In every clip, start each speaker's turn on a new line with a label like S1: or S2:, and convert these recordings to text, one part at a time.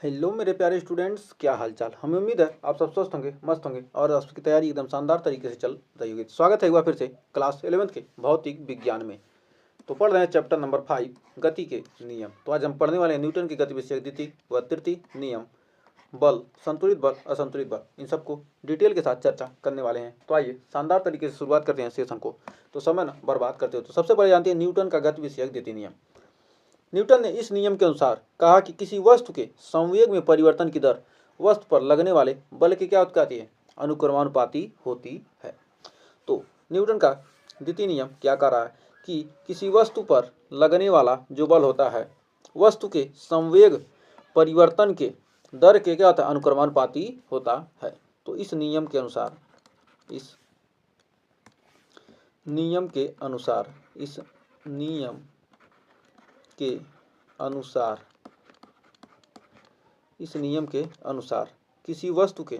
S1: Hello मेरे प्यारे students, क्या हाल चाल। हमें उम्मीद है आप सब स्वस्थ होंगे, मस्त होंगे और आपकी तैयारी एकदम शानदार तरीके से चल रही होगी। स्वागत है एक बार फिर से क्लास 11th के भौतिक विज्ञान में। तो पढ़ रहे हैं चैप्टर नंबर 5 गति के नियम। तो आज हम पढ़ने वाले हैं न्यूटन की गति विषयक द्वितीय व तृतीय नियम, बल, संतुलित बल, असंतुलित बल, इन सबको डिटेल के साथ चर्चा करने वाले हैं। तो आइए शानदार तरीके से शुरुआत करते हैं सेशन को, तो समय न बर्बाद करते हो। तो सबसे पहले जानते हैं न्यूटन का गति विषयक द्वितीय नियम। न्यूटन ने इस नियम के अनुसार कहा कि किसी वस्तु के संवेग में परिवर्तन की दर वस्तु पर लगने वाले बल की क्या कहती है, अनुक्रमानुपाती होती है। तो न्यूटन का द्वितीय नियम क्या कह रहा है कि किसी वस्तु पर लगने वाला जो बल होता है वस्तु के संवेग परिवर्तन के दर के क्या होता है, अनुक्रमानुपाती होता है। तो इस नियम के अनुसार इस नियम के अनुसार किसी वस्तु के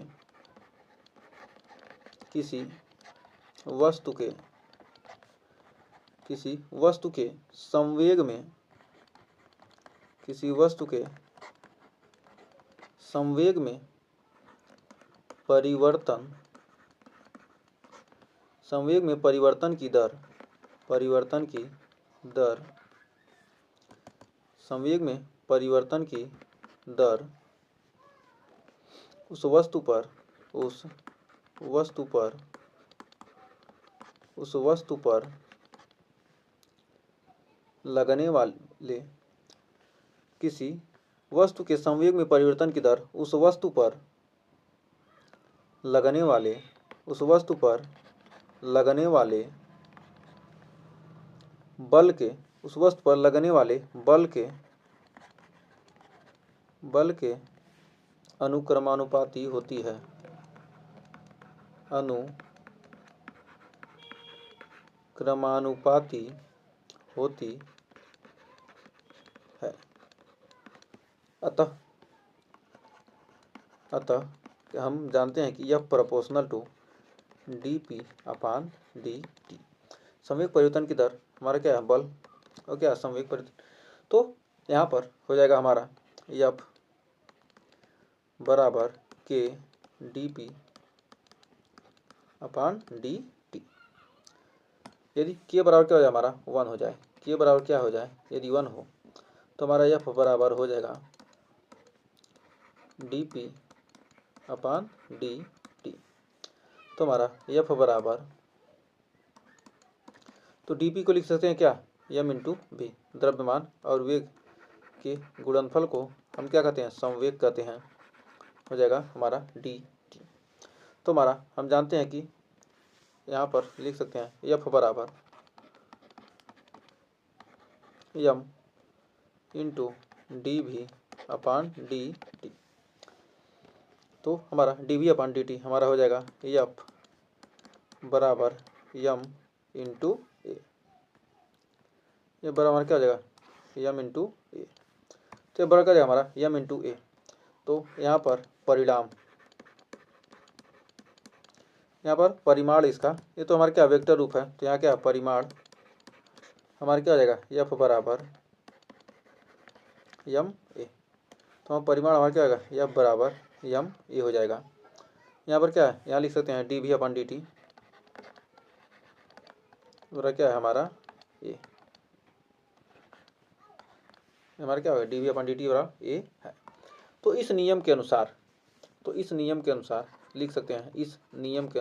S1: संवेग में परिवर्तन की दर उस वस्तु पर लगने वाले किसी वस्तु के संवेग में परिवर्तन की दर उस वस्तु पर लगने वाले बल के अनुक्रमानुपाती होती है। अतः हम जानते हैं कि F proportional to dP upon dt। संवेग परिवर्तन की दर हमारा क्या है, बल, और क्या संवेग परिवर्तन। तो यहाँ पर हो जाएगा हमारा F बराबर K dP अपान dt। यदि K बराबर क्या हो जाए, हमारा 1 हो जाए, K बराबर क्या हो जाए, यदि 1 हो तो हमारा F बराबर हो जाएगा dP अपान dt। तो हमारा F बराबर, तो dP को लिख सकते हैं क्या, m इंटू v। द्रव्यमान और वेग के गुणनफल को हम क्या कहते हैं, संवेग कहते हैं। हो जाएगा हमारा dt। तो हमारा हम जानते हैं कि यहाँ पर लिख सकते हैं F बराबर m इंटू dv अपान dt। तो हमारा dv अपान dt हमारा हो जाएगा F बराबर m इंटू ए। ये बराबर क्या हो जाएगा, m इंटू ए। तो ये बराबर क्या हो जाएगा हमारा m इंटू ए। तो यहाँ पर परिमाण इसका, ये तो हमारा क्या वेक्टर रूप है, तो यहाँ क्या परिमाण हमारा क्या हो जाएगा, F बराबर m ए। तो हम परिमाण हमारा क्या होगा, F बराबर m ए हो जाएगा। यहाँ पर क्या है, यहाँ लिख सकते हैं dv अपन dt बराबर क्या है हमारा ए। हमारा क्या होगा, dv अपन dt बराबर ए है। तो इस नियम के अनुसार लिख सकते हैं, इस नियम के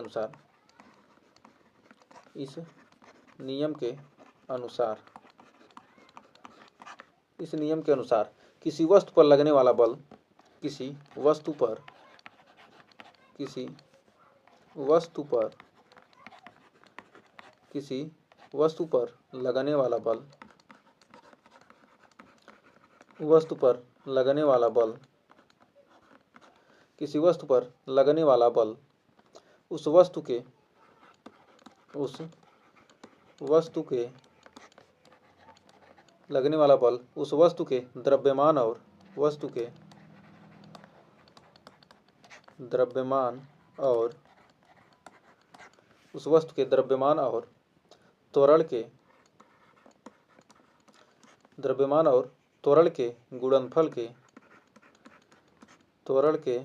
S1: अनुसार किसी वस्तु पर लगने वाला बल, किसी वस्तु पर लगने वाला बल उस वस्तु के द्रव्यमान और त्वरण के गुणनफल के त्वरण के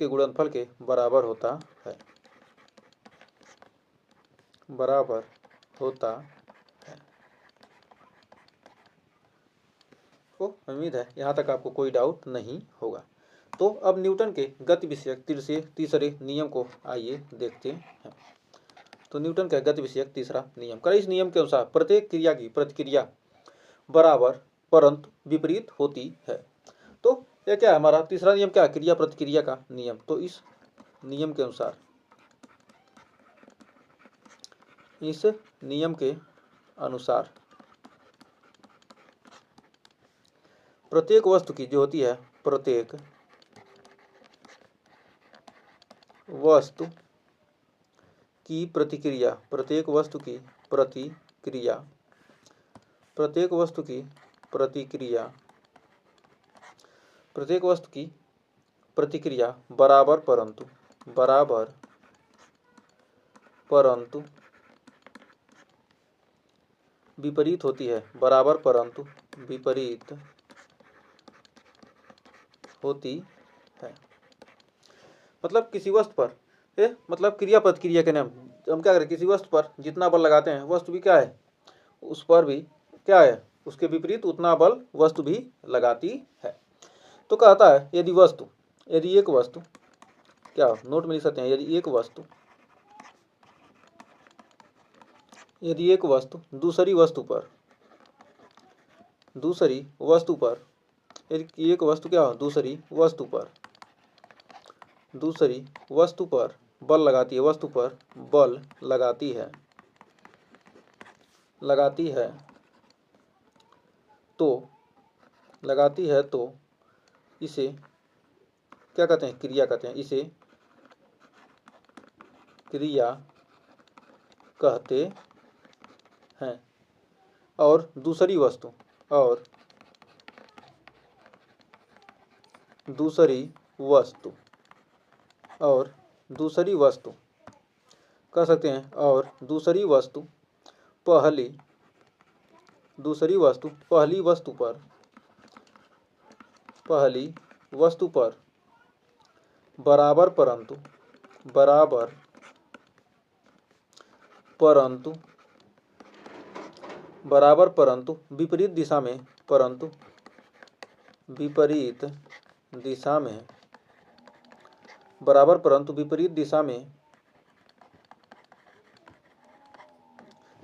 S1: गुणनफल के बराबर होता है, बराबर होता है। तो उम्मीद है यहाँ तक आपको कोई डाउट नहीं होगा। तो अब न्यूटन के गति विषयक तीसरे नियम को आइए देखते हैं। तो न्यूटन का गति विषयक तीसरा नियम, इस नियम के अनुसार प्रत्येक क्रिया की प्रतिक्रिया बराबर परंतु विपरीत होती है। तो यह क्या है, हमारा तीसरा नियम क्या है, क्रिया प्रतिक्रिया का नियम। तो इस नियम के अनुसार प्रत्येक वस्तु की जो होती है, प्रत्येक वस्तु की प्रतिक्रिया, प्रत्येक वस्तु की प्रतिक्रिया बराबर परंतु विपरीत होती है, बराबर परंतु विपरीत होती है। मतलब किसी वस्तु पर मतलब क्रिया प्रतिक्रिया के नाम हम क्या करें, किसी वस्तु पर जितना बल लगाते हैं वस्तु भी क्या है, उस पर भी क्या है, उसके विपरीत उतना बल वस्तु भी लगाती है। तो कहता है यदि एक वस्तु क्या नोट में लिख सकते हैं, यदि एक वस्तु दूसरी वस्तु पर यदि एक वस्तु क्या हो, दूसरी वस्तु पर बल लगाती है, तो इसे क्या कहते हैं, क्रिया कहते हैं, इसे क्रिया कहते हैं। और दूसरी वस्तु कह सकते हैं, और दूसरी वस्तु पहली वस्तु पर बराबर परंतु विपरीत दिशा में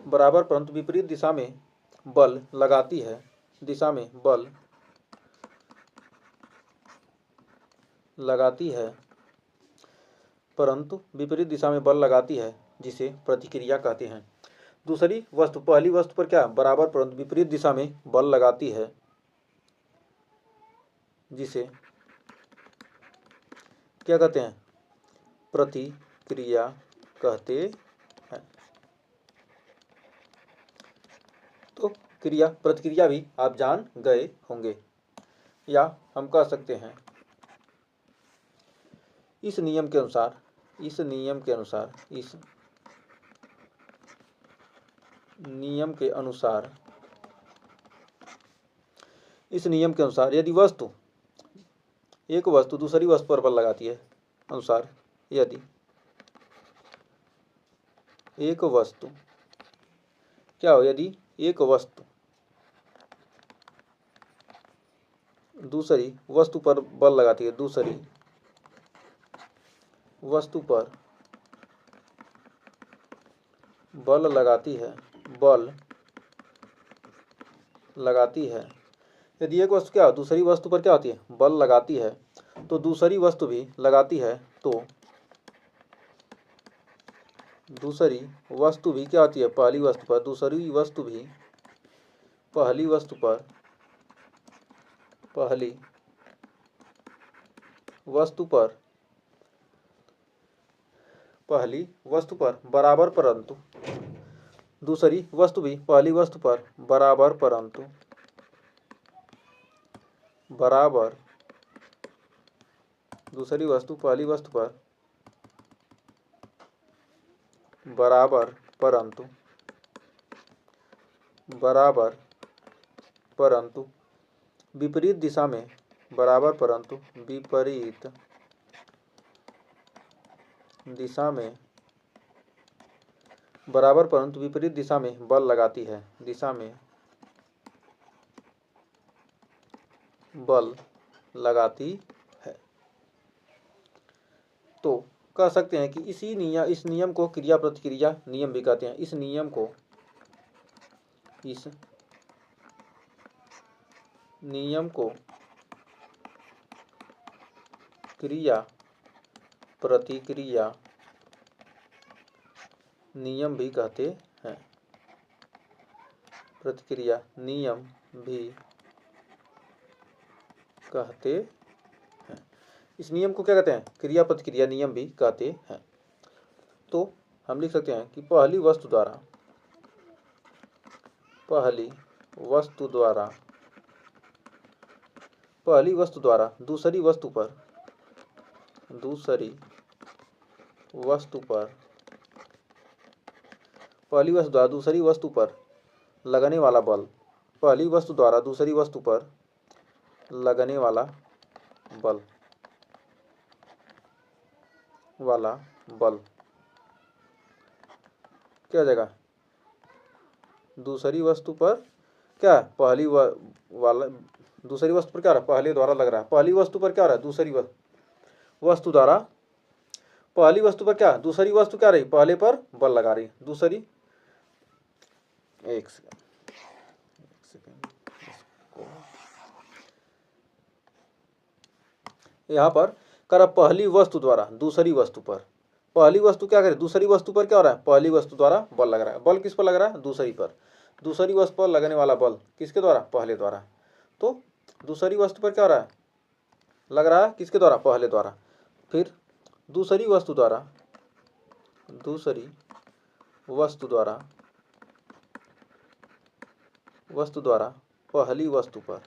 S1: बराबर परंतु विपरीत दिशा में बल लगाती है, परंतु विपरीत दिशा में बल लगाती है, जिसे प्रतिक्रिया कहते हैं। दूसरी वस्तु पहली वस्तु पर क्या बराबर परंतु विपरीत दिशा में बल लगाती है, जिसे क्या कहते हैं, प्रतिक्रिया कहते हैं। तो क्रिया प्रतिक्रिया भी आप जान गए होंगे, या हम कह सकते हैं इस नियम के अनुसार यदि एक वस्तु दूसरी वस्तु पर बल लगाती है, यदि एक वस्तु दूसरी वस्तु पर बल लगाती है, बल लगाती है। यदि एक वस्तु क्या दूसरी वस्तु पर क्या होती है, बल लगाती है, तो दूसरी वस्तु भी लगाती है, तो दूसरी वस्तु भी क्या होती है, पहली वस्तु पर, दूसरी वस्तु भी पहली वस्तु पर बराबर परंतु दूसरी वस्तु भी पहली वस्तु पर बराबर परंतु दूसरी वस्तु पहली वस्तु पर बराबर परंतु विपरीत दिशा में बराबर परंतु विपरीत दिशा में बराबर परंतु विपरीत दिशा में बल लगाती है, दिशा में बल लगाती है। तो कह सकते हैं कि इस नियम को क्रिया प्रतिक्रिया नियम भी कहते हैं। इस नियम को क्रिया प्रतिक्रिया नियम भी कहते हैं। प्रतिक्रिया नियम भी कहते हैं। इस नियम को क्या कहते हैं? क्रिया प्रतिक्रिया नियम भी कहते हैं। तो हम लिख सकते हैं कि पहली वस्तु द्वारा दूसरी वस्तु पर लगने वाला बल, पहली वस्तु द्वारा दूसरी वस्तु पर लगने वाला बल क्या हो जाएगा? दूसरी वस्तु पर क्या पहली दूसरी वस्तु पर क्या हो रहा है? पहले द्वारा लग रहा है। पहली वस्तु पर क्या हो रहा है? दूसरी वस्तु द्वारा पहली वस्तु पर क्या, दूसरी वस्तु क्या रही? पहले पर बल लगा रही। दूसरी एक सेकंड यहाँ पर कर पहली वस्तु द्वारा दूसरी वस्तु पर, पहली वस्तु क्या करे? दूसरी वस्तु पर क्या हो रहा है? पहली वस्तु द्वारा बल लग रहा है। बल किस पर लग रहा है? दूसरी पर। दूसरी वस्तु पर लगने वाला बल किसके द्वारा? पहले द्वारा। तो दूसरी वस्तु पर क्या हो रहा है? लग रहा है किसके द्वारा? पहले द्वारा। फिर दूसरी वस्तु द्वारा पहली वस्तु पर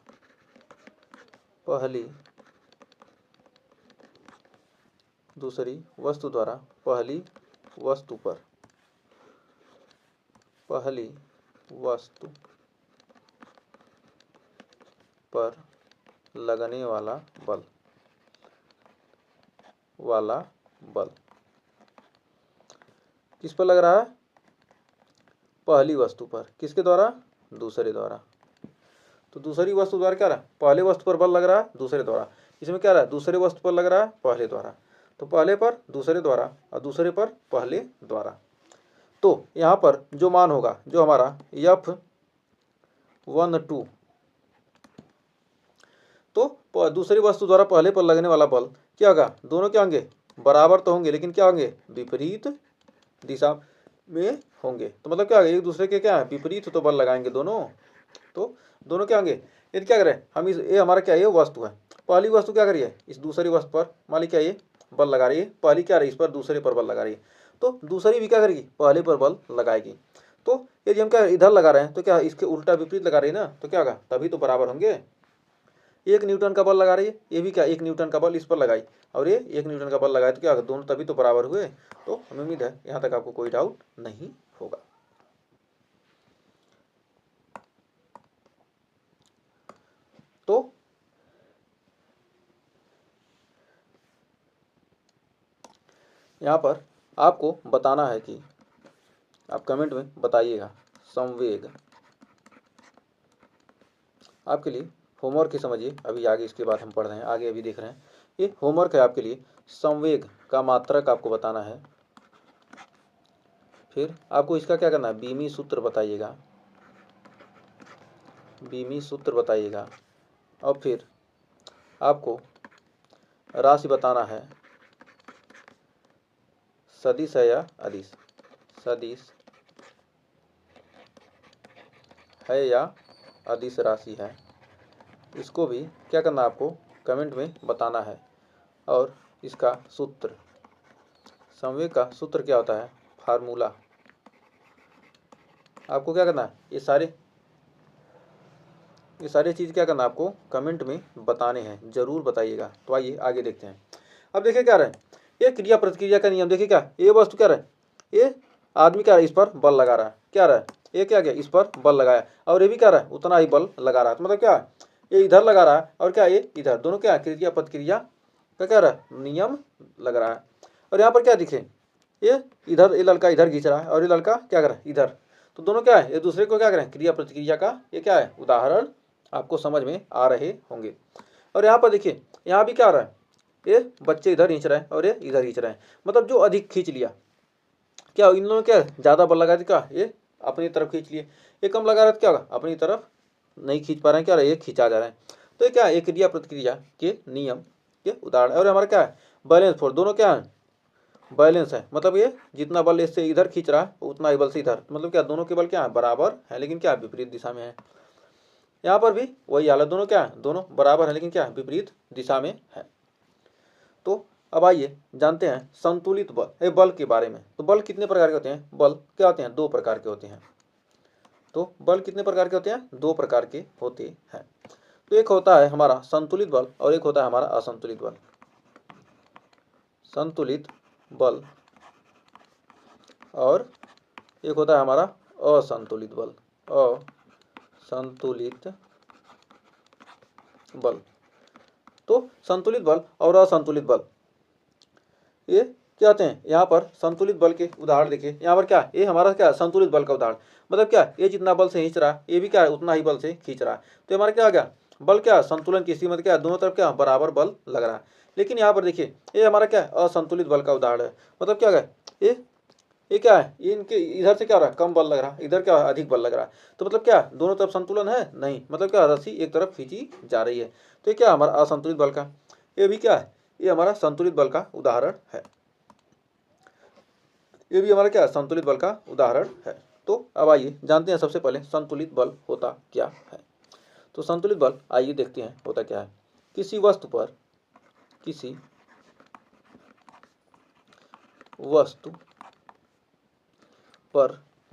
S1: दूसरी वस्तु द्वारा पहली वस्तु पर लगने वाला बल किस पर लग रहा है? पहली वस्तु पर। किसके द्वारा? दूसरे द्वारा। तो दूसरी वस्तु द्वारा क्या रहा है? पहले वस्तु पर बल लग रहा है दूसरे द्वारा। इसमें क्या रहा है? दूसरे वस्तु पर लग रहा है पहले द्वारा। तो पहले पर दूसरे द्वारा और दूसरे पर पहले द्वारा। तो यहाँ पर जो मान होगा, जो हमारा F12, तो दूसरी वस्तु द्वारा पहले पर लगने वाला बल क्या होगा? दोनों क्या होंगे? बराबर तो होंगे, लेकिन क्या होंगे? विपरीत दिशा में होंगे। तो मतलब क्या होगा? एक दूसरे के क्या है? विपरीत तो बल लगाएंगे दोनों। तो दोनों क्या होंगे? यदि क्या करें हम, ये हमारा क्या है? ये वस्तु है। पहली वस्तु क्या करिए? इस दूसरी वस्तु पर मान ली क्या ये बल लगा रही है। पहली क्या रही? इस पर दूसरे पर बल लगा रही है। तो दूसरी भी क्या करेगी? पहले पर बल लगाएगी। तो यदि हम क्या इधर लगा रहे हैं तो क्या इसके उल्टा विपरीत लगा रही है ना, तो क्या होगा? तभी तो बराबर होंगे। 1 न्यूटन का बल लगा रही है, ये भी क्या 1 न्यूटन का बल इस पर लगाई, और ये 1 न्यूटन का बल लगाए, तो क्या होगा? दोनों तभी तो बराबर हुए। तो हमें उम्मीद है यहाँ तक आपको कोई डाउट नहीं होगा। तो यहाँ पर आपको बताना है कि आप कमेंट में बताइएगा संवेग। आपके लिए होमवर्क ही समझिए, अभी आगे इसके बाद हम पढ़ रहे हैं, आगे अभी देख रहे हैं। ये होमवर्क है आपके लिए। संवेग का मात्रक आपको बताना है। फिर आपको इसका क्या करना है? बीमी सूत्र बताइएगा, और फिर आपको राशि बताना है, सदिश है या अदिश, सदिश है या अदिश राशि है। इसको भी क्या करना है? आपको कमेंट में बताना है। और इसका सूत्र, संवेग का सूत्र क्या होता है? फार्मूला। आपको क्या करना है? ये सारे चीज़ क्या करना है? आपको कमेंट में बताने हैं, जरूर बताइएगा। तो आइए आगे देखते हैं। अब देखिए क्या रहे, ये क्रिया प्रतिक्रिया का नियम। देखिए क्या, ये वस्तु क्या रहे, ये आदमी क्या रहा है? इस पर बल लगा रहा है। क्या रहा है? ये क्या गया, इस पर बल लगाया और ये भी क्या रहा है, उतना ही बल लगा रहा है। तो मतलब क्या है, ये इधर लगा रहा है और क्या ये इधर, दोनों क्या क्रिया प्रतिक्रिया का क्या रहा है, नियम लग रहा है। और यहाँ पर क्या दिखे, ये इधर, ये लड़का इधर खींच रहा है और ये लड़का क्या कर रहा है इधर, तो दोनों क्या है, एक दूसरे को क्या करें, क्रिया प्रतिक्रिया का ये क्या है उदाहरण आपको समझ में आ रहे होंगे। और यहाँ पर देखिए, यहाँ भी क्या आ रहा है, ये बच्चे इधर खींच रहे हैं और ये इधर खींच रहे हैं, मतलब जो अधिक खींच लिया, क्या इन दोनों क्या ज़्यादा बल लगा क्या, ये अपनी तरफ खींच लिए, ये कम लगा रहा है क्या होगा, अपनी तरफ नहीं खींच पा रहे हैं, क्या ये खींचा जा रहा है। तो ये क्या है, क्रिया प्रतिक्रिया के नियम के उदाहरण। और हमारा क्या है, बैलेंस फोर्स, दोनों क्या है बैलेंस है, मतलब ये जितना बल इससे इधर खींच रहा है उतना ही बल से इधर, मतलब क्या दोनों के बल क्या है बराबर है, लेकिन क्या विपरीत दिशा में है। यहाँ पर भी वही हाल है, दोनों क्या है, दोनों बराबर है लेकिन क्या विपरीत दिशा में है। तो अब आइए जानते हैं संतुलित बल, ये बल के बारे में। तो बल कितने प्रकार के होते हैं, बल क्या होते हैं, दो प्रकार के होते हैं। तो बल कितने प्रकार के होते हैं, दो प्रकार के होते हैं। तो एक होता है हमारा संतुलित बल और एक होता है हमारा असंतुलित बल। संतुलित बल और एक होता है हमारा असंतुलित बल, असंतुलित बल। तो संतुलित बल और असंतुलित बल ये क्या होते हैं, यहाँ पर संतुलित बल के उदाहरण देखिए। यहाँ पर क्या, ये हमारा क्या संतुलित बल का उदाहरण, मतलब क्या ये जितना बल से खींच रहा है ये भी क्या है उतना ही बल से खींच रहा है। तो हमारा क्या आ गया, बल क्या संतुलन की स्थिति में क्या दोनों तरफ क्या बराबर बल लग रहा है। लेकिन यहाँ पर देखिए ये हमारा क्या असंतुलित बल का उदाहरण है, मतलब क्या है ये क्या है, ये इनके इधर से क्या हो रहा है कम बल लग रहा है, इधर क्या अधिक बल लग रहा है। तो मतलब क्या दोनों तरफ संतुलन है नहीं, मतलब क्या रस्सी एक तरफ खींची जा रही है। तो ये क्या हमारा असंतुलित बल का, ये भी क्या है, ये हमारा संतुलित बल का उदाहरण है। ये भी हमारा क्या संतुलित बल का उदाहरण है। तो अब आइए जानते हैं सबसे पहले संतुलित बल होता क्या है। तो संतुलित बल आइए देखते हैं होता क्या है। किसी वस्तु पर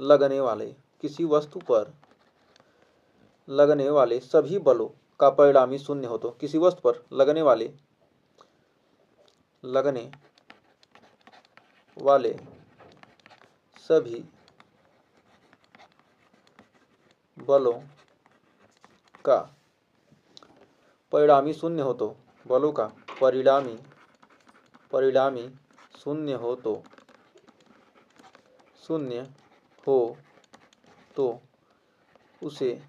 S1: लगने वाले, किसी वस्तु पर लगने वाले सभी बलों का परिणामी शून्य हो। तो किसी वस्तु पर लगने वाले सभी बलों का परिणामी शून्य हो, तो बलों का परिणामी शून्य हो तो उसे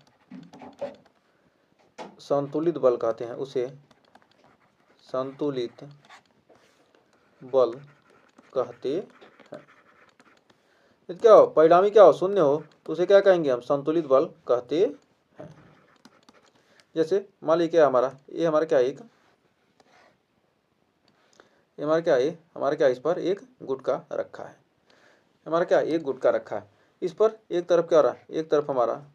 S1: संतुलित बल कहते हैं, उसे संतुलित बल कहते हैं। क्या हो परिणामी क्या हो शून्य हो तो उसे क्या कहेंगे हम, संतुलित बल कहते हैं। जैसे मान लीजिए क्या हमारा ये हमारा क्या एक हमारा क्या इस पर एक गुटका रखा है, हमारा क्या एक गुटका रखा है, इस पर एक तरफ क्या हो रहा है, एक तरफ हमारा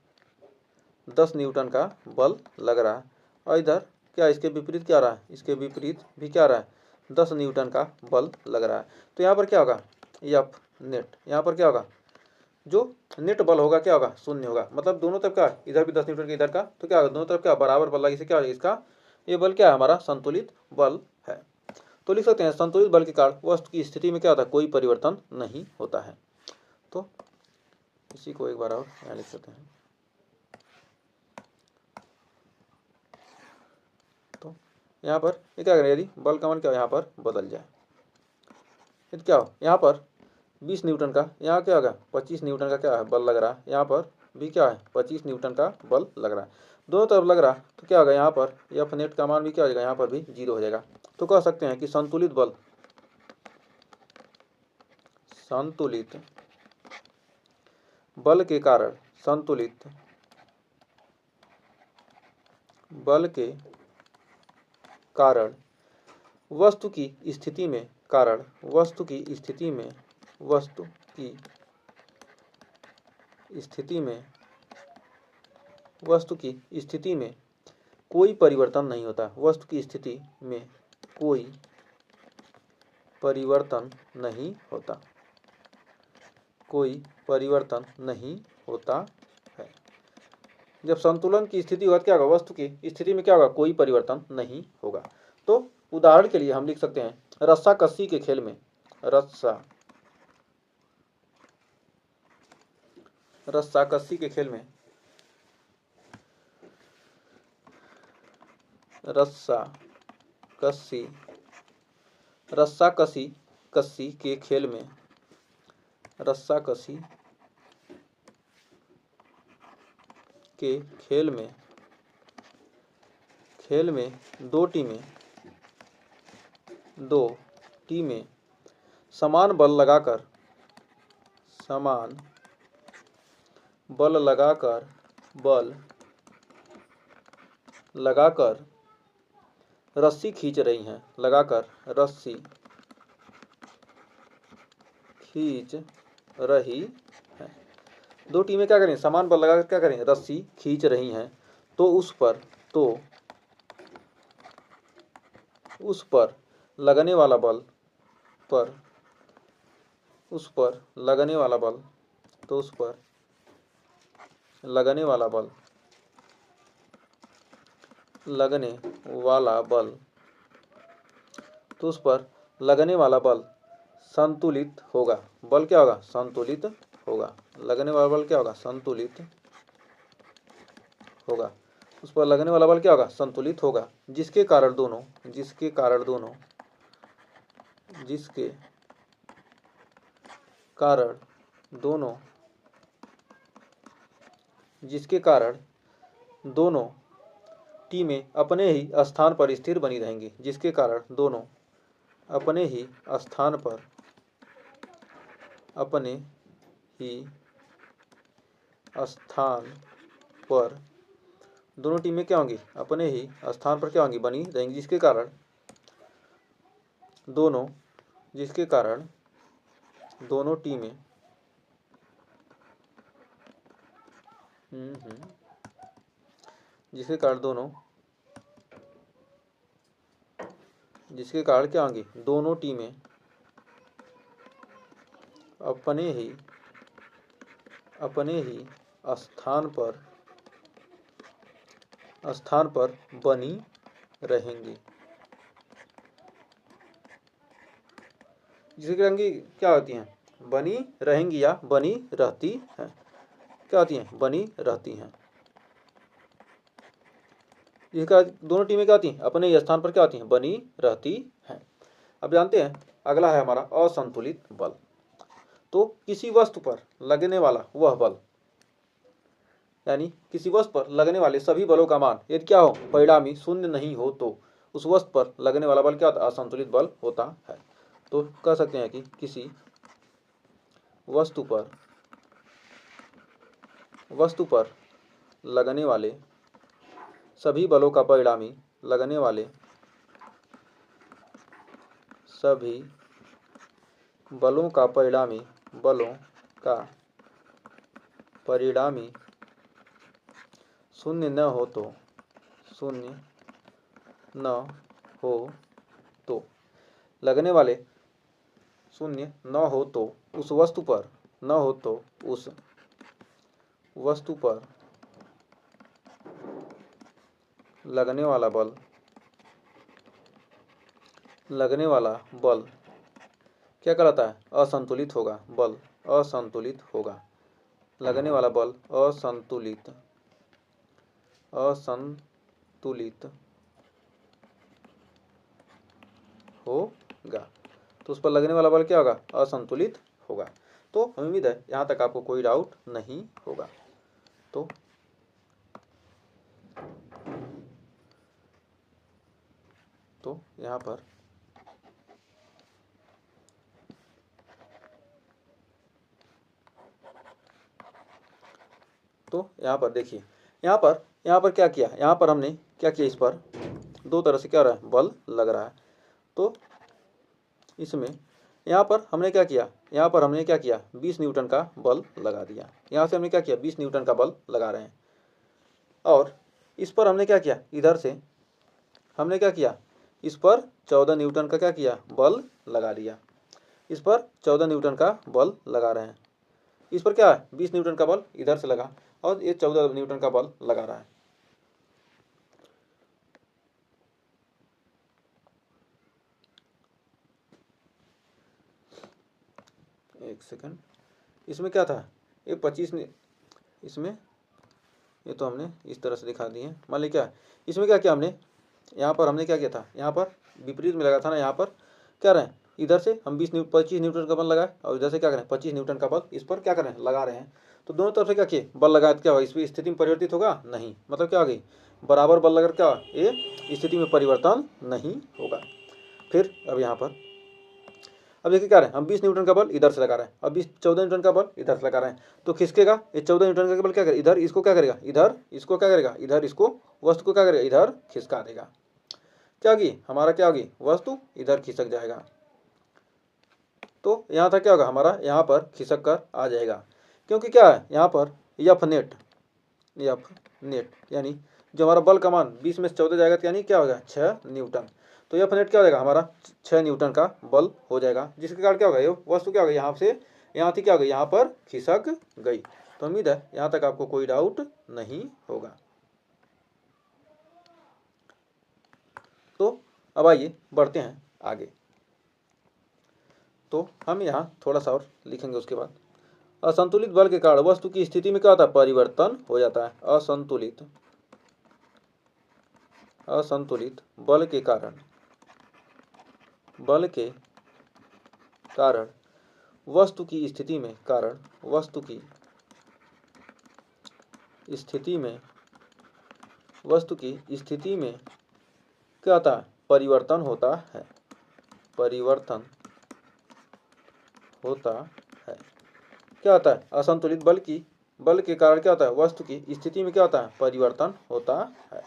S1: 10 न्यूटन का बल लग रहा है और इधर क्या इसके विपरीत क्या रहा है, इसके विपरीत भी क्या रहा है 10 न्यूटन का बल लग रहा है। तो यहाँ पर क्या होगा एफ नेट, यहाँ पर क्या होगा जो नेट बल होगा क्या होगा शून्य होगा, मतलब दोनों तरफ क्या इधर भी 10 न्यूटन का इधर का, तो क्या होगा दोनों तरफ क्या बराबर बल लगे, इसे क्या इसका ये बल क्या है हमारा संतुलित बल है। तो लिख सकते हैं संतुलित बल के कारण वस्तु की स्थिति में क्या होता है कोई परिवर्तन नहीं होता है। तो इसी को एक बार और यहाँ लिख सकते हैं। तो यहाँ पर ये क्या करें, यदि बल का मान क्या यहाँ पर बदल जाए, तो क्या हो यहाँ पर 20 न्यूटन का, यहाँ क्या होगा 25 न्यूटन का क्या है बल लग रहा है, यहाँ पर भी क्या है 25 न्यूटन का बल लग रहा है, दोनों तरफ लग रहा है। तो क्या होगा यहाँ पर एफ नेट का मान भी क्या हो जाएगा, यहाँ पर भी 0 हो जाएगा। तो कह सकते हैं कि संतुलित बल के कारण वस्तु की स्थिति में कोई परिवर्तन नहीं होता, वस्तु की स्थिति में कोई परिवर्तन नहीं होता, है। जब संतुलन की स्थिति होगा क्या होगा, वस्तु की स्थिति में क्या होगा कोई परिवर्तन नहीं होगा। तो उदाहरण के लिए हम लिख सकते हैं रस्सा कस्सी के खेल में रस्साकसी के खेल में रस्साकसी कसी के खेल में रस्साकसी के खेल में दो टीमें समान बल लगाकर रस्सी खींच रही हैं दो टीमें क्या करें, समान बल लगाकर क्या करें, रस्सी खींच रही हैं। तो उस पर लगने वाला बल संतुलित होगा। बल क्या होगा, संतुलित होगा। लगने वाला बल क्या होगा, संतुलित होगा। उस पर लगने वाला बल क्या होगा, संतुलित होगा। जिसके कारण दोनों टीमें अपने ही स्थान पर स्थिर बनी रहेंगी। जिसके कारण दोनों अपने ही स्थान पर दोनों टीमें क्या होंगी, अपने ही स्थान पर क्या होंगी, बनी रहेंगी। जिसके कारण दोनों टीमें क्या होंगी, दोनों टीमें अपने ही स्थान पर बनी रहेंगी। जिसके कारण क्या होती हैं, बनी रहेंगी या बनी रहती हैं। क्या होती हैं, बनी रहती हैं। इसका दोनों टीमें क्या होती हैं, अपने ही स्थान पर क्या होती हैं, बनी रहती हैं। अब जानते हैं अगला है हमारा असंतुलित बल। तो किसी वस्तु पर लगने वाला वह बल, यानी किसी वस्तु पर लगने वाले सभी बलों का मान यदि क्या हो, परिणामी शून्य नहीं हो, तो उस वस्तु पर लगने वाला बल क्या होता है, असंतुलित बल होता है। तो कह सकते हैं कि किसी वस्तु पर लगने वाले सभी बलों का परिणामी शून्य न हो तो लगने वाले शून्य न हो तो उस वस्तु पर लगने वाला बल क्या कहलाता है, असंतुलित होगा। बल असंतुलित होगा। लगने वाला बल असंतुलित होगा। तो उस पर लगने वाला बल क्या होगा, असंतुलित होगा। तो हमें उम्मीद है यहाँ तक आपको कोई डाउट नहीं होगा। तो यहाँ पर देखिए, यहाँ पर क्या किया, यहाँ पर हमने क्या किया, इस पर दो तरह से क्या रहा है, बल लग रहा है। तो इसमें यहाँ पर हमने क्या किया, 20 न्यूटन का बल लगा दिया। यहाँ से हमने क्या किया, 20 न्यूटन का बल लगा रहे हैं। और इस पर हमने क्या किया, इधर से हमने क्या किया, इस पर 14 न्यूटन का क्या किया, बल लगा दिया। इस पर 14 न्यूटन का बल लगा रहे हैं। इस पर क्या है, 20 न्यूटन का बल इधर से लगा और ये 14 न्यूटन का बल लगा रहा है। एक सेकंड, इसमें क्या था, ये 25 इसमें ये तो हमने इस तरह से दिखा दिए। मान ली क्या इसमें क्या किया हमने, यहाँ पर हमने क्या किया था, यहाँ पर विपरीत में लगा था ना, यहाँ पर क्या रहे इधर से हम 25 न्यूटन का बल लगाए और इधर से क्या करें 25 न्यूटन का बल इस पर क्या करें लगा रहे हैं। तो दोनों तरफ से क्या किए बल लगाए तो क्या होगा, इस स्थिति में परिवर्तित होगा नहीं, मतलब क्या हो गई बराबर बल लगाकर क्या ये स्थिति में परिवर्तन नहीं होगा। फिर अब यहाँ पर अब देखिए क्या रहे हैं, हम 20 न्यूटन का बल इधर से लगा रहे हैं, अब 14 न्यूटन का बल इधर से लगा रहे हैं, तो खिसकेगा ये 14 न्यूटन का बल क्या करेगा, इधर इसको क्या करेगा, इधर इसको क्या करेगा, इधर इसको वस्तु को क्या करेगा, इधर खिसका देगा। क्या होगी हमारा, क्या होगी वस्तु इधर खिसक जाएगा। तो यहाँ तक क्या होगा हमारा, यहाँ पर खिसक कर आ जाएगा, क्योंकि क्या है यहाँ पर एफ नेट यानी जो हमारा बल का मान 20 में से 14 जाएगा, तो यानी क्या होगा 6 न्यूटन। तो एफ नेट क्या हो जाएगा हमारा 6 न्यूटन का बल हो जाएगा, जिसके कारण क्या होगा ये वस्तु क्या होगा यहाँ से यहाँ थी क्या होगा यहाँ पर खिसक गई। तो उम्मीद है यहाँ तक आपको कोई डाउट नहीं होगा। तो अब आइए बढ़ते हैं आगे। तो हम यहाँ थोड़ा सा और लिखेंगे उसके बाद। असंतुलित बल के कारण वस्तु की स्थिति में क्या होता है, परिवर्तन हो जाता है। असंतुलित बल के कारण वस्तु की स्थिति में क्या होता है, परिवर्तन होता है। क्या होता है, असंतुलित बल के कारण क्या होता है, वस्तु की स्थिति में क्या होता है, परिवर्तन होता है।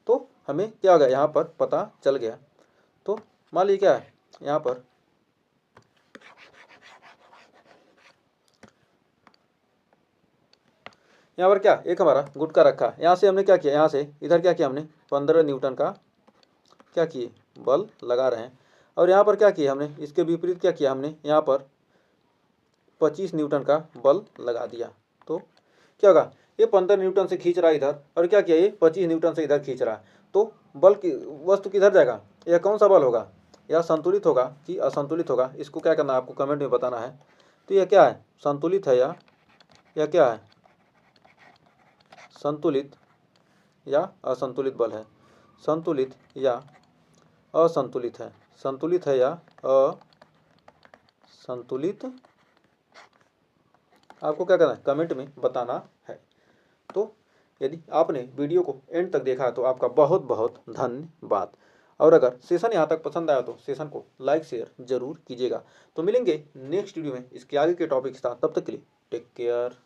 S1: तो हमें क्या हो गया यहाँ पर पता चल गया। तो मान लीजिए क्या है यहाँ पर क्या एक हमारा गुटका रखा, यहाँ से हमने क्या किया, यहाँ से इधर क्या किया हमने 15 न्यूटन का क्या किए बल लगा रहे हैं, और यहाँ पर क्या किया हमने इसके विपरीत क्या किया हमने यहाँ पर 25 न्यूटन का बल लगा दिया। तो क्या होगा ये 15 न्यूटन से खींच रहा है इधर, और क्या किया ये 25 न्यूटन से इधर खींच रहा है। तो बल की वस्तु किधर जाएगा, यह कौन सा बल होगा, यह संतुलित होगा कि असंतुलित होगा, इसको क्या करना है आपको कमेंट में बताना है। तो यह क्या है, संतुलित है या क्या है, संतुलित या असंतुलित बल है, संतुलित या असंतुलित है, संतुलित है या असंतुलित, आपको क्या करना है कमेंट में बताना है। तो यदि आपने वीडियो को एंड तक देखा तो आपका बहुत बहुत धन्यवाद, और अगर सेशन यहाँ तक पसंद आया तो सेशन को लाइक शेयर जरूर कीजिएगा। तो मिलेंगे नेक्स्ट वीडियो में इसके आगे के टॉपिक के साथ, तब तक के लिए टेक केयर।